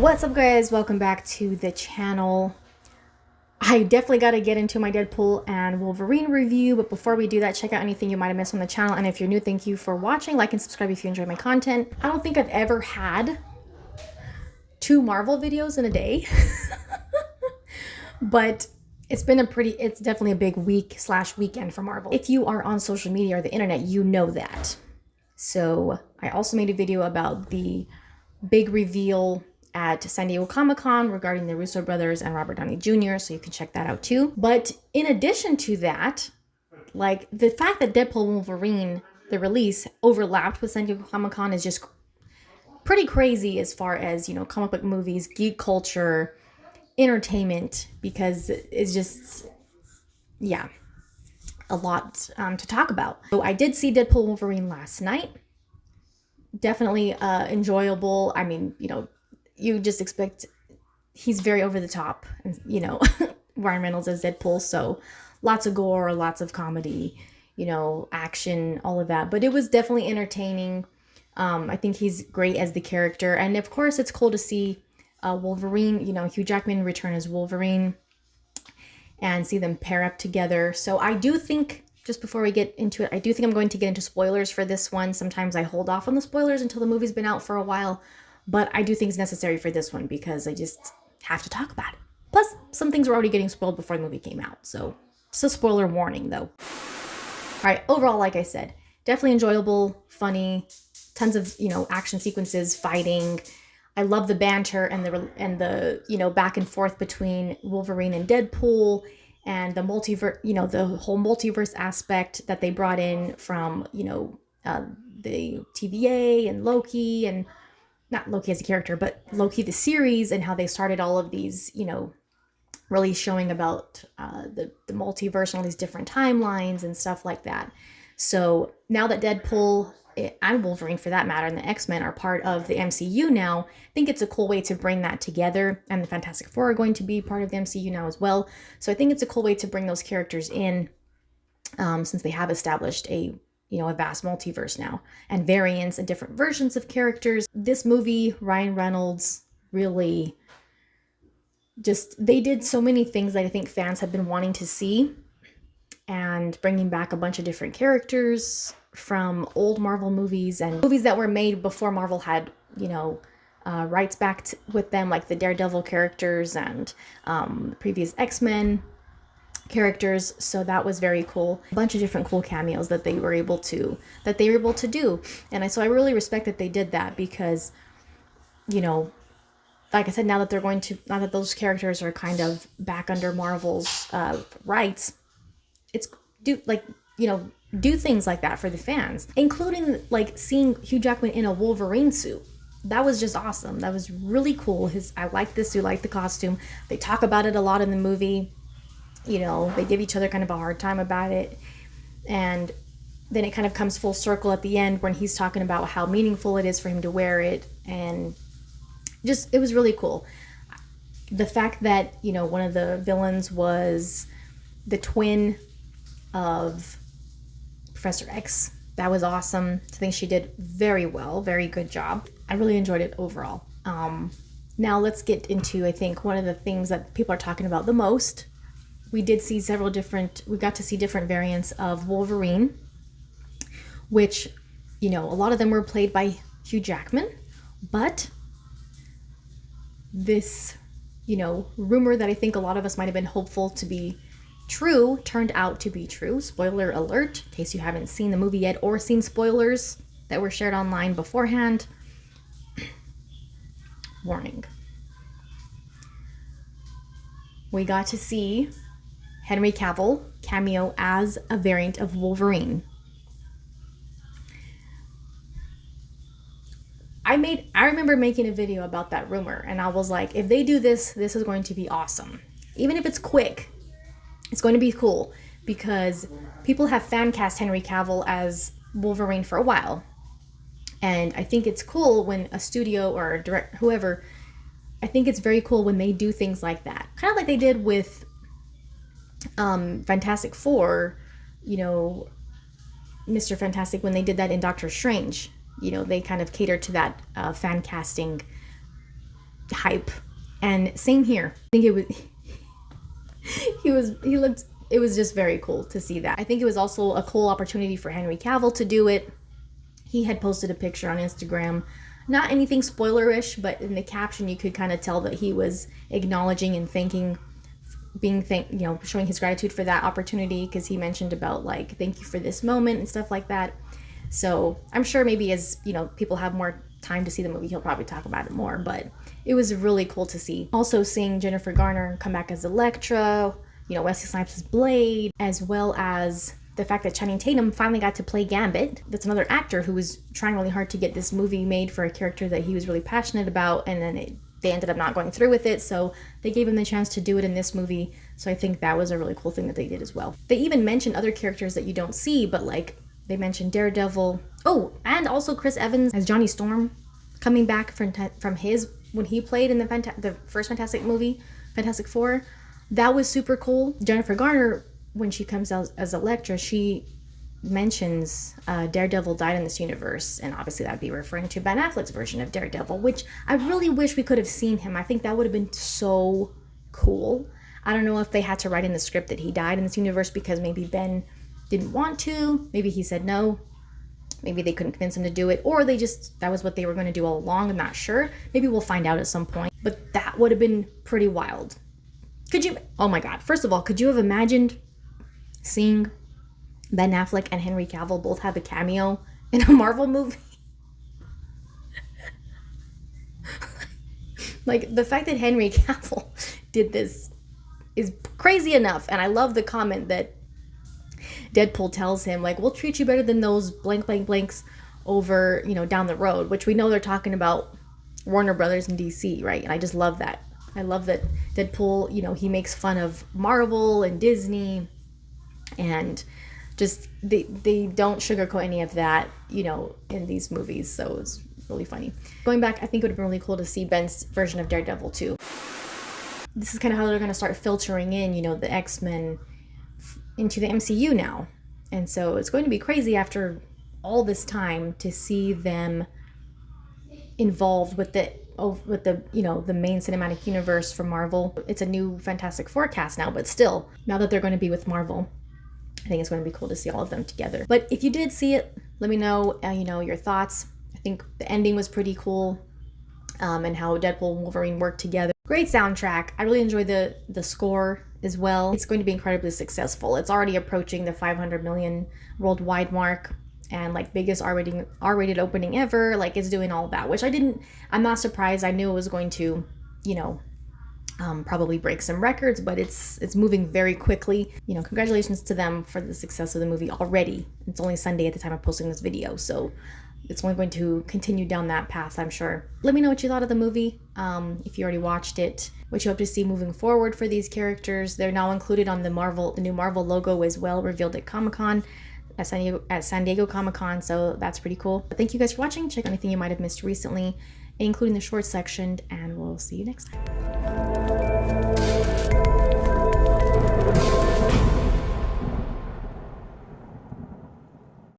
What's up, guys? Welcome back to the channel. I definitely got to get into my Deadpool and Wolverine review, but before we do that, check out anything you might have missed on the channel. And if you're new, thank you for watching. Like and subscribe if you enjoy my content. I don't think I've ever had 2 Marvel videos in a day, but it's definitely a big weekend for Marvel. If you are on social media or the internet, you know that. So I also made a video about the big reveal at San Diego Comic-Con regarding the Russo brothers and Robert Downey Jr., so you can check that out too. But in addition to that, like the fact that Deadpool and Wolverine, the release, overlapped with San Diego Comic-Con is just pretty crazy as far as, you know, comic book movies, geek culture, entertainment, because it's just, yeah, a lot to talk about. So I did see Deadpool and Wolverine last night. Definitely enjoyable. I mean, you know, you just expect, he's very over the top, you know, Ryan Reynolds as Deadpool, so lots of gore, lots of comedy, you know, action, all of that. But it was definitely entertaining. I think he's great as the character. And of course, it's cool to see Wolverine, you know, Hugh Jackman return as Wolverine and see them pair up together. So I do think, just before we get into it, I do think I'm going to get into spoilers for this one. Sometimes I hold off on the spoilers until the movie's been out for a while, but I do think it's necessary for this one because I just have to talk about it. Plus, some things were already getting spoiled before the movie came out, so it's a spoiler warning, though. All right, overall, like I said, definitely enjoyable, funny, tons of, you know, action sequences, fighting. I love the banter and the you know, back and forth between Wolverine and Deadpool, and the multiverse, you know, the whole multiverse aspect that they brought in from, you know, the TVA and Loki, and not Loki as a character, but Loki the series, and how they started all of these, you know, really showing about the multiverse and all these different timelines and stuff like that. So now that Deadpool and Wolverine, for that matter, and the X-Men are part of the MCU now, I think it's a cool way to bring that together. And the Fantastic Four are going to be part of the MCU now as well. So I think it's a cool way to bring those characters in, since they have established a, you know, a vast multiverse now, and variants and different versions of characters. This movie, Ryan Reynolds really just, they did so many things that I think fans have been wanting to see, and bringing back a bunch of different characters from old Marvel movies and movies that were made before Marvel had, you know, rights back with them, like the Daredevil characters and the previous X-Men characters. So that was very cool. A bunch of different cool cameos that they were able to do. And so I really respect that they did that, because, you know, like I said, now that those characters are kind of back under Marvel's rights, it's do things like that for the fans, including like seeing Hugh Jackman in a Wolverine suit. That was just awesome. That was really cool. I like this suit, like the costume. They talk about it a lot in the movie. You know, they give each other kind of a hard time about it. And then it kind of comes full circle at the end when he's talking about how meaningful it is for him to wear it. And just, it was really cool. The fact that, you know, one of the villains was the twin of Professor X, that was awesome. I think she did very well, very good job. I really enjoyed it overall. Now let's get into, I think, one of the things that people are talking about the most. We got to see different variants of Wolverine, which, you know, a lot of them were played by Hugh Jackman, but this, you know, rumor that I think a lot of us might have been hopeful to be true turned out to be true. Spoiler alert, in case you haven't seen the movie yet or seen spoilers that were shared online beforehand. Warning. We got to see Henry Cavill cameo as a variant of Wolverine. I remember making a video about that rumor, and I was like, if they do this, this is going to be awesome. Even if it's quick, it's going to be cool, because people have fan cast Henry Cavill as Wolverine for a while. And I think it's cool when a studio or a director, whoever, I think it's very cool when they do things like that. Kind of like they did with Fantastic Four, you know, Mr. Fantastic, when they did that in Doctor Strange. You know, they kind of cater to that fan casting hype. And same here. I think it was just very cool to see that. I think it was also a cool opportunity for Henry Cavill to do it. He had posted a picture on Instagram, not anything spoilerish, but in the caption you could kind of tell that he was acknowledging and thanking, showing his gratitude for that opportunity, because he mentioned about like, thank you for this moment and stuff like that. So I'm sure maybe as, people have more time to see the movie, he'll probably talk about it more, but it was really cool to see. Also seeing Jennifer Garner come back as Elektra, Wesley Snipes' Blade, as well as the fact that Channing Tatum finally got to play Gambit. That's another actor who was trying really hard to get this movie made for a character that he was really passionate about, and then they ended up not going through with it, so they gave him the chance to do it in this movie. So I think that was a really cool thing that they did as well. They even mentioned other characters that you don't see, but like they mentioned Daredevil. Oh, and also Chris Evans as Johnny Storm, coming back from his, when he played in the first Fantastic movie, Fantastic Four. That was super cool. Jennifer Garner, when she comes out as Elektra, she mentions Daredevil died in this universe, and obviously that'd be referring to Ben Affleck's version of Daredevil, which I really wish we could have seen him. I think that would have been so cool. I don't know if they had to write in the script that he died in this universe because maybe Ben didn't want to, maybe he said no, maybe they couldn't convince him to do it, or that was what they were going to do all along. I'm not sure. Maybe we'll find out at some point, but that would have been pretty wild. Oh my god, first of all, could you have imagined seeing Ben Affleck and Henry Cavill both have a cameo in a Marvel movie? Like, the fact that Henry Cavill did this is crazy enough, and I love the comment that Deadpool tells him, like, we'll treat you better than those blank blank blanks over, down the road, which we know they're talking about Warner Brothers and DC, right? And I just love that. I love that Deadpool, he makes fun of Marvel and Disney, and just they don't sugarcoat any of that, in these movies. So it's really funny. Going back, I think it would have been really cool to see Ben's version of Daredevil too. This is kind of how they're going to start filtering in, the X-Men into the MCU now. And so it's going to be crazy after all this time to see them involved with the main cinematic universe for Marvel. It's a new Fantastic Four cast now, but still, now that they're going to be with Marvel, I think it's going to be cool to see all of them together. But if you did see it, let me know, your thoughts. I think the ending was pretty cool, and how Deadpool and Wolverine worked together. Great soundtrack. I really enjoyed the score as well. It's going to be incredibly successful. It's already approaching the 500 million worldwide mark, and like biggest R-rated opening ever. Like, it's doing all that, which I'm not surprised. I knew it was going to, probably break some records, but it's moving very quickly. Congratulations to them for the success of the movie already. It's only Sunday at the time of posting this video, so it's only going to continue down that path, I'm sure. Let me know what you thought of the movie, if you already watched it, what you hope to see moving forward for these characters. They're now included on the new Marvel logo as well, revealed at Comic-Con, at San Diego Comic-Con, so that's pretty cool. But thank you guys for watching. Check out anything you might have missed recently, including the short section, and we'll see you next time.